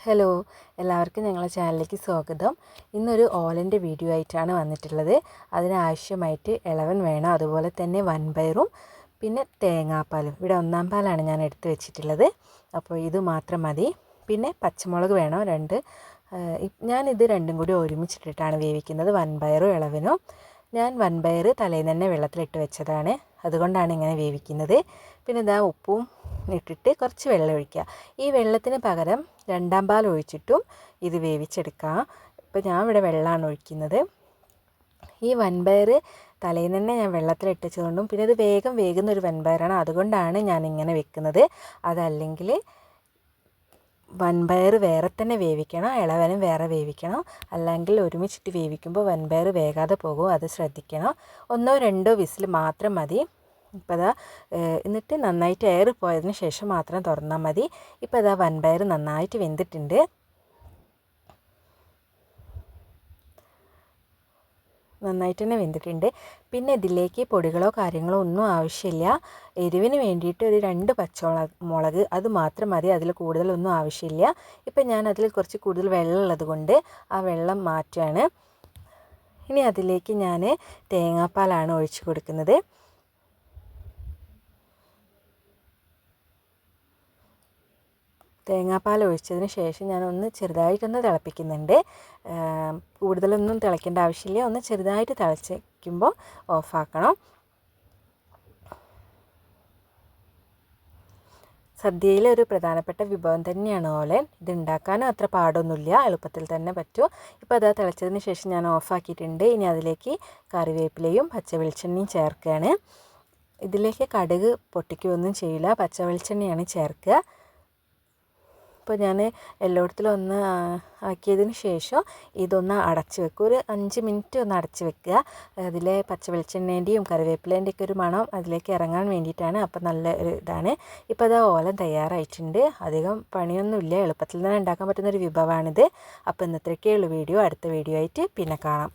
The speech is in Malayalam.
ഹലോ, എല്ലാവർക്കും ഞങ്ങളുടെ ചാനലിലേക്ക് സ്വാഗതം. ഇന്നൊരു ഓലൻ്റെ വീഡിയോ ആയിട്ടാണ് വന്നിട്ടുള്ളത്. അതിനാവശ്യമായിട്ട് ഇളവൻ വേണം, അതുപോലെ തന്നെ വൻപയറും പിന്നെ തേങ്ങാപ്പാലും. ഇവിടെ ഒന്നാം പാലാണ് ഞാൻ എടുത്ത് വെച്ചിട്ടുള്ളത്, അപ്പോൾ ഇത് മാത്രം മതി. പിന്നെ പച്ചമുളക് വേണം 2. ഞാനിത് രണ്ടും കൂടി ഒരുമിച്ചിട്ടിട്ടാണ് വേവിക്കുന്നത്, വൻപയറും ഇളവനും. ഞാൻ വൻപയർ തലേന്ന് തന്നെ വെള്ളത്തിലിട്ട് വെച്ചതാണ്, അതുകൊണ്ടാണ് ഇങ്ങനെ വേവിക്കുന്നത്. പിന്നെ ഇതാ ഉപ്പും ഇട്ടിട്ട് കുറച്ച് വെള്ളം ഒഴിക്കുക. ഈ വെള്ളത്തിന് പകരം രണ്ടാം പാൽ ഒഴിച്ചിട്ടും ഇത് വേവിച്ചെടുക്കാം. ഇപ്പോൾ ഞാൻ ഇവിടെ വെള്ളമാണ് ഒഴിക്കുന്നത്. ഈ വൻപയർ തലേന്ന് തന്നെ ഞാൻ വെള്ളത്തിലിട്ടതുകൊണ്ടും പിന്നെ ഇത് വേഗം വേകുന്ന ഒരു വൻപയറാണ്, അതുകൊണ്ടാണ് ഞാൻ ഇങ്ങനെ വെക്കുന്നത്. അതല്ലെങ്കിൽ വൻപയർ വേറെ തന്നെ വേവിക്കണം, ഇളവനും വേറെ വേവിക്കണം. അല്ലെങ്കിൽ ഒരുമിച്ചിട്ട് വേവിക്കുമ്പോൾ വൻപയർ വേകാതെ പോകും, അത് ശ്രദ്ധിക്കണം. 1-2 വിസിൽ മാത്രം മതി. ഇപ്പോൾ അതാ എന്നിട്ട് നന്നായിട്ട് എയർ പോയതിന് ശേഷം മാത്രം തുറന്നാൽ മതി. ഇപ്പോൾ അതാ വൻപയർ നന്നായിട്ട് വെന്തിട്ടുണ്ട്. നന്നായിട്ട് തന്നെ വെന്തിട്ടുണ്ട്. പിന്നെ ഇതിലേക്ക് പൊടികളോ കാര്യങ്ങളോ ഒന്നും ആവശ്യമില്ല. എരിവിന് വേണ്ടിയിട്ട് ഒരു 2 പച്ചമുളക് അത് മാത്രം മതി, അതിൽ കൂടുതലൊന്നും ആവശ്യമില്ല. ഇപ്പം ഞാൻ അതിൽ കുറച്ച് കൂടുതൽ വെള്ളം ഉള്ളത് കൊണ്ട് ആ വെള്ളം മാറ്റുകയാണ്. ഇനി അതിലേക്ക് ഞാൻ തേങ്ങാപ്പാലാണ് ഒഴിച്ച് കൊടുക്കുന്നത്. തേങ്ങാപ്പാൽ ഒഴിച്ചതിന് ശേഷം ഞാനൊന്ന് ചെറുതായിട്ടൊന്ന് തിളപ്പിക്കുന്നുണ്ട്. കൂടുതലൊന്നും തിളയ്ക്കേണ്ട ആവശ്യമില്ല, ഒന്ന് ചെറുതായിട്ട് തിളച്ചിരിക്കുമ്പോൾ ഓഫാക്കണം. സദ്യയിലെ ഒരു പ്രധാനപ്പെട്ട വിഭവം തന്നെയാണ് ഓലൻ. ഇത് ഉണ്ടാക്കാനും അത്ര പാടൊന്നുമില്ല, എളുപ്പത്തിൽ തന്നെ പറ്റും. ഇപ്പോൾ അത് തിളച്ചതിന് ശേഷം ഞാൻ ഓഫാക്കിയിട്ടുണ്ട്. ഇനി അതിലേക്ക് കറിവേപ്പിലയും പച്ച വെളിച്ചെണ്ണയും ചേർക്കുകയാണ്. ഇതിലേക്ക് കടുക് പൊട്ടിക്കുകയൊന്നും ചെയ്യില്ല, പച്ച വെളിച്ചെണ്ണയാണ് ചേർക്കുക. ഇപ്പോൾ ഞാൻ എല്ലായിടത്തിലും ഒന്ന് ആക്കിയതിന് ശേഷം ഇതൊന്ന് അടച്ച് വെക്കും, ഒരു 5 മിനിറ്റ് ഒന്ന് അടച്ച് വെക്കുക. അതിലെ പച്ച വെളിച്ചെണ്ണേൻ്റെയും കറിവേപ്പിലേൻ്റെയൊക്കെ ഒരു മണം അതിലേക്ക് ഇറങ്ങാൻ വേണ്ടിയിട്ടാണ്. അപ്പോൾ നല്ല ഒരു ഇതാണ്. ഇപ്പോൾ അത് ഓലൻ തയ്യാറായിട്ടുണ്ട്. അധികം പണിയൊന്നുമില്ല, എളുപ്പത്തിൽ തന്നെ ഉണ്ടാക്കാൻ പറ്റുന്നൊരു വിഭവമാണിത്. അപ്പോൾ ഇന്നത്രയൊക്കെയുള്ള വീഡിയോ. അടുത്ത വീഡിയോ ആയിട്ട് പിന്നെ കാണാം.